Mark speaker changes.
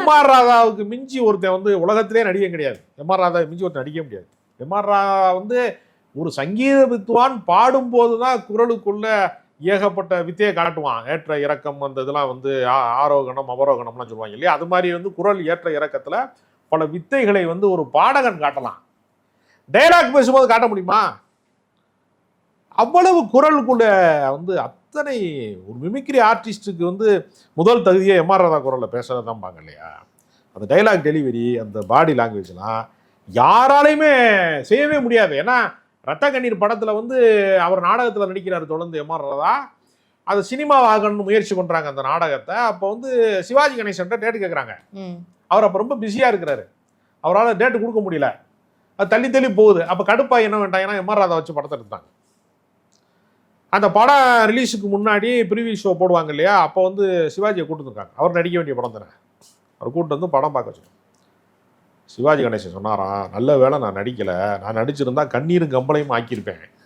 Speaker 1: MR. ராதாவுக்கு மிஞ்சி ஒருத்தன் வந்து உலகத்திலே நடிகை கிடையாது. எம்.ஆர். ராதாவை மிஞ்சி ஒருத்தன் நடிக்க முடியாது. எம்.ஆர். ராதா வந்து ஒரு சங்கீத வித்வான் பாடும்போது தான் குரலுக்குள்ள ஏகப்பட்ட வித்தையை காட்டுவான். ஏற்ற இறக்கம் அந்த இதெல்லாம் வந்து ஆரோகணம் அவரோகணம்லாம் சொல்லுவாங்க இல்லையா, அது மாதிரி வந்து குரல் ஏற்ற இறக்கத்துல பல வித்தைகளை வந்து ஒரு பாடகன் காட்டலாம். டைலாக் பேசும்போது காட்ட முடியுமா? அவ்வளவு குரலுக்குள்ள வந்து அத்தனை ஒரு மிமிக்ரி ஆர்டிஸ்டுக்கு வந்து முதல் தகுதியை எம்.ஆர். ராதா குரலில் பேசுறது தான் பாங்க இல்லையா. அந்த டைலாக் டெலிவரி, அந்த பாடி லாங்குவேஜ்லாம் யாராலையுமே செய்யவே முடியாது. ஏன்னா ரத்த கண்ணீர் படத்துல வந்து அவர் நாடகத்தில் நடிக்கிறார் தொடர்ந்து எம்.ஆர். ராதா. அது சினிமாவாகணும்னு முயற்சி பண்றாங்க அந்த நாடகத்தை. அப்போ வந்து சிவாஜி கணேசன் டேட்டு கேட்குறாங்க. அவர் அப்போ ரொம்ப பிஸியா இருக்கிறாரு, அவரால் டேட்டு கொடுக்க முடியல. அது தள்ளி தள்ளி போகுது. அப்போ கடுப்பா என்ன வேண்டாங்கன்னா எம்.ஆர். ராதா வச்சு படத்தை எடுத்தாங்க. அந்த படம் ரிலீஸுக்கு முன்னாடி ப்ரிவியூ ஷோ போடுவாங்க இல்லையா, அப்போ வந்து சிவாஜியை கூட்டு வந்துருக்காங்க. அவர் நடிக்க வேண்டிய படம் தானே, அவர் கூப்பிட்டு வந்து படம் பார்க்க வச்சுருக்கோம். சிவாஜி கணேசன் சொன்னாராம், நல்ல வேளை நான் நடிக்கலை, நான் நடிச்சிருந்தா கண்ணீரும் கம்பளையும் ஆக்கியிருப்பேன்.